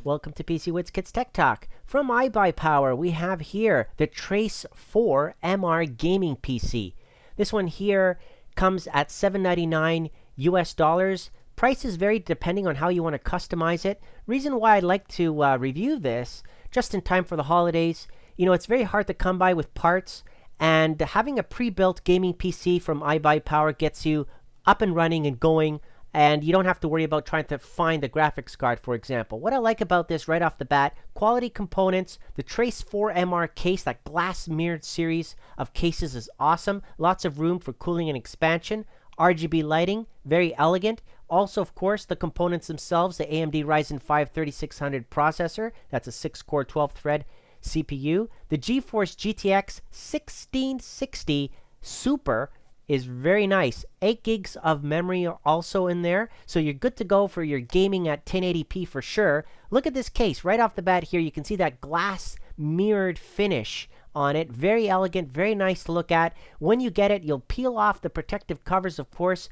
Welcome to PC Wits Kids Tech Talk. From iBUYPOWER, we have here the Trace 4 MR gaming PC. This one here comes at $799 US. Prices vary depending on how you want to customize it. Reason why I'd like to review this just in time for the holidays. You know, it's very hard to come by with parts, and having a pre-built gaming PC from iBUYPOWER gets you up and running and going, and you don't have to worry about trying to find the graphics card, for example. What I like about this right off the bat, quality components. The Trace 4 MR case, that glass mirrored series of cases, is awesome. Lots of room for cooling and expansion. RGB lighting, very elegant. Also, of course, the components themselves, the AMD Ryzen 5 3600 processor. That's a 6-core, 12-thread CPU. The GeForce GTX 1660 Super is very nice. 8 gigs of memory are also in there, so you're good to go for your gaming at 1080p for sure. Look at this case right off the bat here. You can see that glass mirrored finish on it. Very elegant, very nice to look at. When you get it, you'll peel off the protective covers, of course,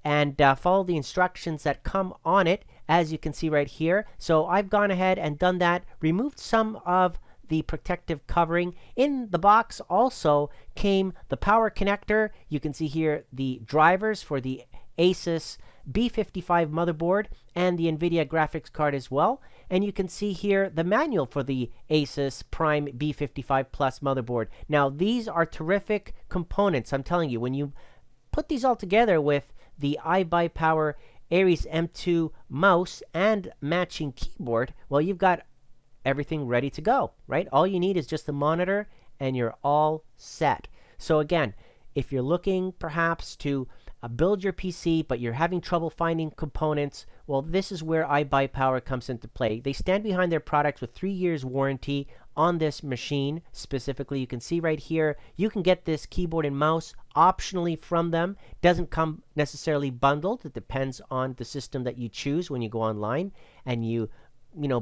and follow the instructions that come on it, as you can see right here. So I've gone ahead and done that, removed some of the protective covering. In the box also came the power connector. You can see here the drivers for the Asus B55 motherboard and the NVIDIA graphics card as well. And you can see here the manual for the Asus Prime B55 Plus motherboard. Now, these are terrific components. I'm telling you, when you put these all together with the iBUYPOWER Aries M2 mouse and matching keyboard, well, you've got everything ready to go, right? All you need is just the monitor and you're all set. So again, if you're looking perhaps to build your PC, but you're having trouble finding components, well, this is where iBUYPOWER comes into play. They stand behind their products with 3 years warranty on this machine. Specifically, you can see right here, you can get this keyboard and mouse optionally from them. Doesn't come necessarily bundled. It depends on the system that you choose when you go online and you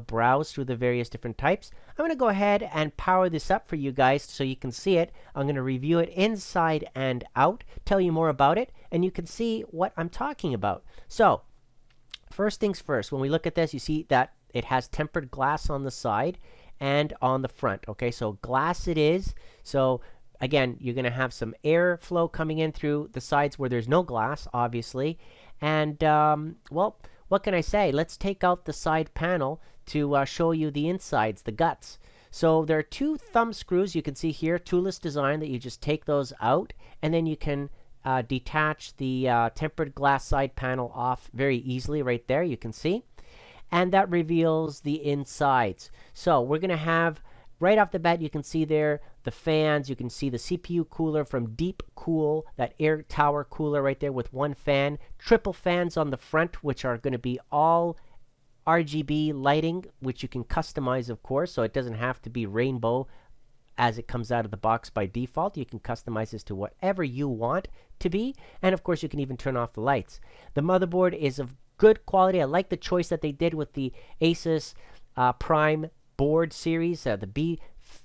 browse through the various different types. I'm going to go ahead and power this up for you guys so you can see it. I'm going to review it inside and out, tell you more about it, and you can see what I'm talking about. So, first things first, when we look at this, you see that it has tempered glass on the side and on the front. Okay, so glass it is. So, again, you're going to have some air flow coming in through the sides where there's no glass, obviously. And, well, what can I say? Let's take out the side panel to show you the insides, the guts. So there are 2 thumb screws you can see here, toolless design, that you just take those out, and then you can detach the tempered glass side panel off very easily right there, you can see. And that reveals the insides. So we're going to have, right off the bat, you can see there the fans. You can see the CPU cooler from Deep Cool, that air tower cooler right there with 1 fan. Triple fans on the front, which are going to be all RGB lighting, which you can customize, of course, so it doesn't have to be rainbow as it comes out of the box by default. You can customize this to whatever you want to be, and of course you can even turn off the lights. The motherboard is of good quality. I like the choice that they did with the Asus Prime board series. The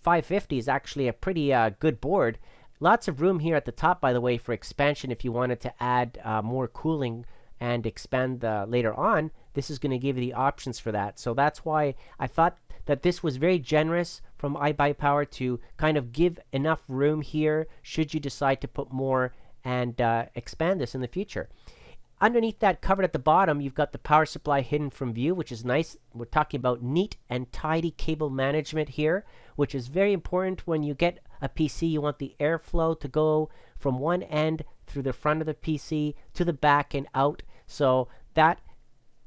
B550 is actually a pretty good board. Lots of room here at the top, by the way, for expansion if you wanted to add more cooling and expand later on. This is going to give you the options for that. So that's why I thought that this was very generous from iBUYPOWER to kind of give enough room here should you decide to put more and expand this in the future. Underneath that, covered at the bottom, you've got the power supply hidden from view, which is nice. We're talking about neat and tidy cable management here, which is very important when you get a PC. You want the airflow to go from one end through the front of the PC to the back and out. So that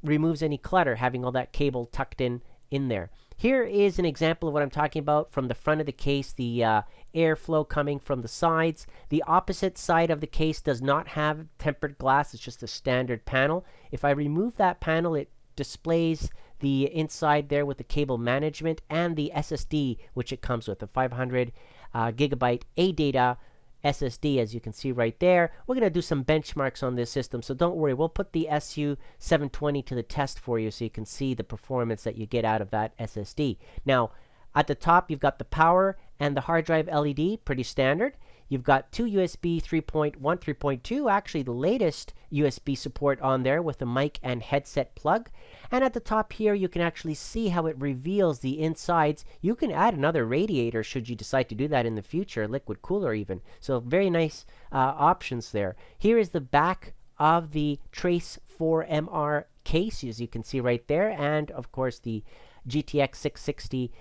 removes any clutter, having all that cable tucked in there. Here is an example of what I'm talking about from the front of the case, the airflow coming from the sides. The opposite side of the case does not have tempered glass. It's just a standard panel. If I remove that panel, it displays the inside there with the cable management and the SSD, which it comes with, a 500 gigabyte ADATA SSD, as you can see right there. We're going to do some benchmarks on this system, so don't worry. We'll put the SU720 to the test for you so you can see the performance that you get out of that SSD. Now, at the top, you've got the power and the hard drive LED, pretty standard. You've got two USB 3.1, 3.2, actually the latest USB support on there with the mic and headset plug. And at the top here, you can actually see how it reveals the insides. You can add another radiator should you decide to do that in the future, liquid cooler even. So very nice options there. Here is the back of the Trace 4 MR case, as you can see right there, and of course the GTX 660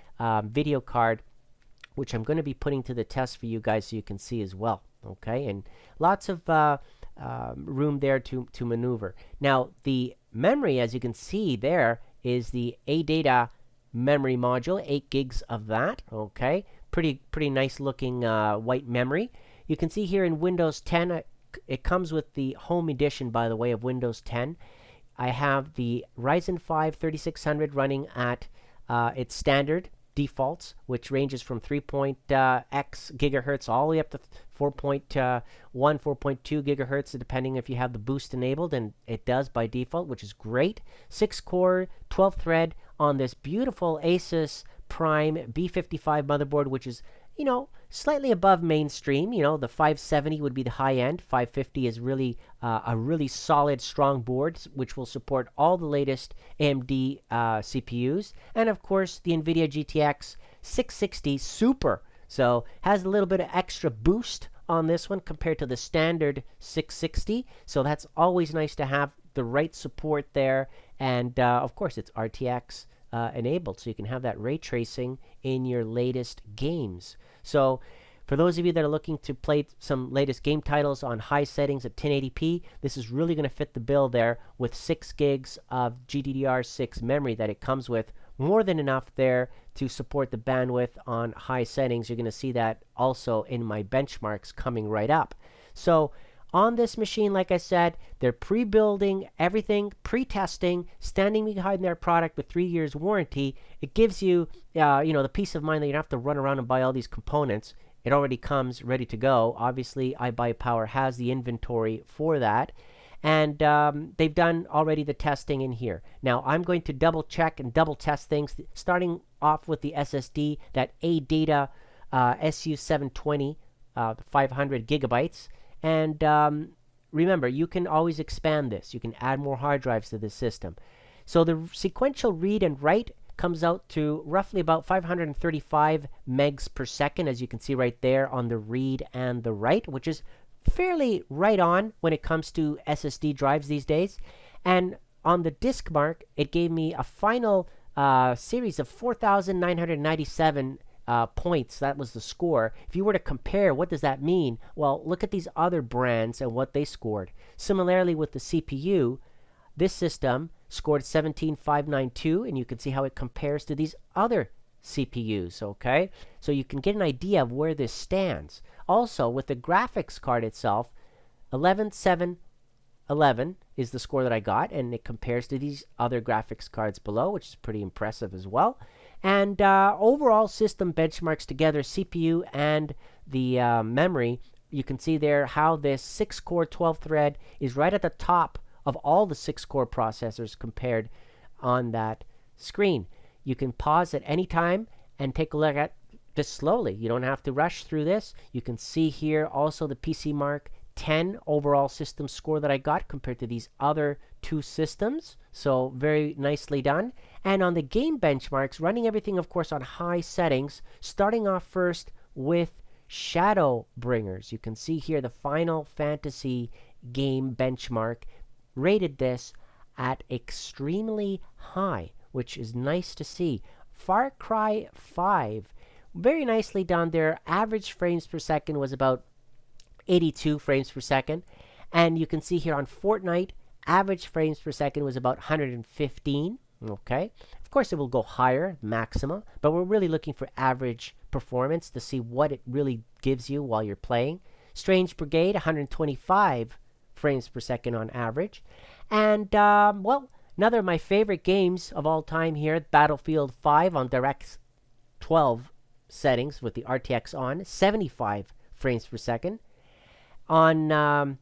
video card, which I'm going to be putting to the test for you guys so you can see as well. Okay, and lots of room there to maneuver. Now the memory, as you can see there, is the ADATA memory module, 8 gigs of that. Okay, pretty nice looking white memory. You can see here in Windows 10, it comes with the home edition, by the way, of Windows 10. I have the Ryzen 5 3600 running at its standard defaults, which ranges from 3.x gigahertz all the way up to 4.1, 4.2 gigahertz, depending if you have the boost enabled, and it does by default, which is great. 6-core, 12-thread on this beautiful Asus Prime B55 motherboard, which is, you know, slightly above mainstream. You know, the 570 would be the high end. 550 is really a really solid, strong board, which will support all the latest AMD CPUs. And of course, the NVIDIA GTX 660 Super. So has a little bit of extra boost on this one compared to the standard 660. So that's always nice to have the right support there. And of course, it's RTX enabled, so you can have that ray tracing in your latest games. So for those of you that are looking to play some latest game titles on high settings at 1080p, this is really going to fit the bill there with 6 gigs of GDDR6 memory that it comes with. More than enough there to support the bandwidth on high settings. You're going to see that also in my benchmarks coming right up. So on this machine, like I said, they're pre-building everything, pre-testing, standing behind their product with 3 years warranty. It gives you, the peace of mind that you don't have to run around and buy all these components. It already comes ready to go. Obviously, iBUYPOWER has the inventory for that. And they've done already the testing in here. Now, I'm going to double check and double test things, starting off with the SSD, that ADATA SU720, 500 gigabytes. And remember, you can always expand this. You can add more hard drives to this system. So the sequential read and write comes out to roughly about 535 megs per second, as you can see right there on the read and the write, which is fairly right on when it comes to SSD drives these days. And on the disk mark, it gave me a final series of 4,997 points. That was the score. If you were to compare, what does that mean? Well, look at these other brands and what they scored. Similarly with the CPU, this system scored 17,592, and you can see how it compares to these other CPUs, okay? So you can get an idea of where this stands. Also, with the graphics card itself, 11,711 is the score that I got, and it compares to these other graphics cards below, which is pretty impressive as well. And overall system benchmarks together, CPU and the memory, you can see there how this 6-core 12-thread is right at the top of all the 6-core processors compared on that screen. You can pause at any time and take a look at this slowly. You don't have to rush through this. You can see here also the PC Mark 10 overall system score that I got compared to these other two systems. So very nicely done. And on the game benchmarks, running everything, of course, on high settings, starting off first with Shadowbringers. You can see here the Final Fantasy game benchmark rated this at extremely high, which is nice to see. Far Cry 5, very nicely done there. Average frames per second was about 82 frames per second. And you can see here on Fortnite, average frames per second was about 115. Okay. Of course, it will go higher, maxima, but we're really looking for average performance to see what it really gives you while you're playing. Strange Brigade, 125 frames per second on average. And, well, another of my favorite games of all time here, Battlefield 5 on DirectX 12 settings with the RTX on, 75 frames per second. On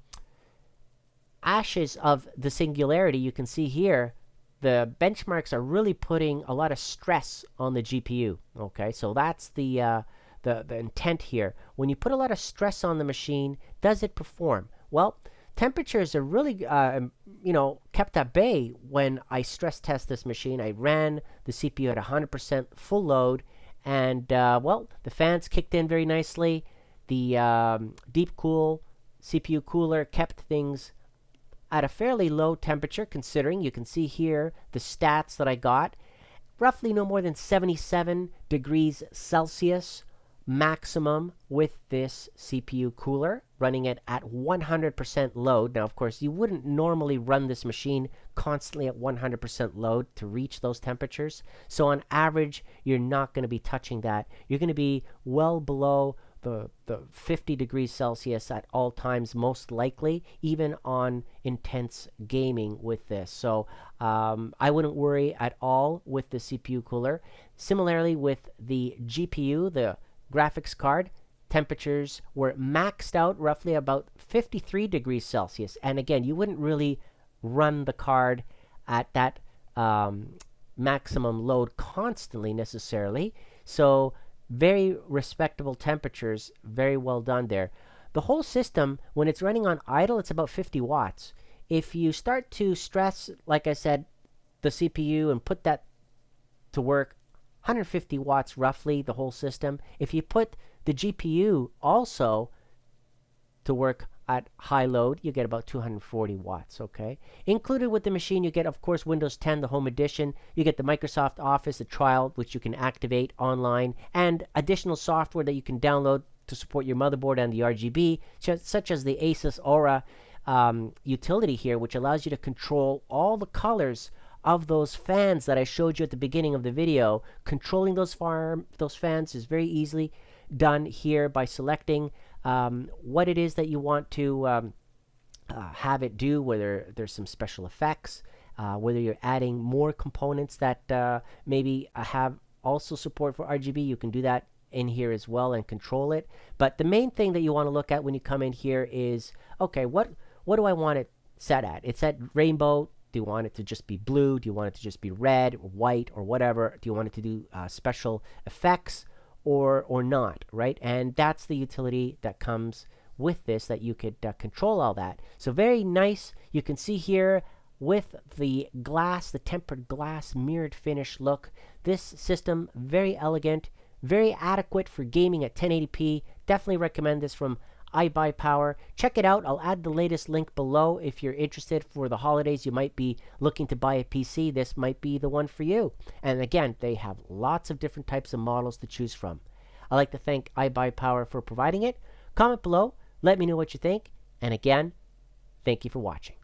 Ashes of the Singularity, you can see here, the benchmarks are really putting a lot of stress on the GPU. Okay, so that's the the intent here. When you put a lot of stress on the machine, does it perform? Well, temperatures are really, kept at bay when I stress test this machine. I ran the CPU at 100% full load, and the fans kicked in very nicely. The deep cool CPU cooler kept things at a fairly low temperature, considering you can see here the stats that I got. Roughly no more than 77 degrees Celsius maximum with this CPU cooler, running it at 100% load. Now, of course, you wouldn't normally run this machine constantly at 100% load to reach those temperatures. So on average, you're not going to be touching that. You're going to be well below the 50 degrees Celsius at all times, most likely, even on intense gaming with this. So I wouldn't worry at all with the CPU cooler. Similarly, with the GPU, the graphics card, temperatures were maxed out roughly about 53 degrees Celsius. And again, you wouldn't really run the card at that maximum load constantly necessarily. So very respectable temperatures, very well done there. The whole system, when it's running on idle, it's about 50 watts. If you start to stress, like I said, the CPU and put that to work, 150 watts roughly, the whole system. If you put the GPU also to work at high load, you get about 240 watts, okay? Included with the machine, you get, of course, Windows 10, the Home Edition. You get the Microsoft Office, the trial, which you can activate online, and additional software that you can download to support your motherboard and the RGB, such as the Asus Aura utility here, which allows you to control all the colors of those fans that I showed you at the beginning of the video. Controlling those fans is very easily done here by selecting what it is that you want to have it do, whether there's some special effects, whether you're adding more components that maybe have also support for RGB. You can do that in here as well and control it. But the main thing that you want to look at when you come in here is, okay, what do I want it set at? It's at rainbow. Do you want it to just be blue? Do you want it to just be red or white or whatever? Do you want it to do special effects or not, right? And that's the utility that comes with this, that you could control all that. So very nice. You can see here with the glass, the tempered glass mirrored finish look. This system, very elegant, very adequate for gaming at 1080p. Definitely recommend this from iBUYPOWER. Check it out. I'll add the latest link below if you're interested. For the holidays, you might be looking to buy a PC. This might be the one for you. And again, they have lots of different types of models to choose from. I'd like to thank iBUYPOWER for providing it. Comment below. Let me know what you think. And again, thank you for watching.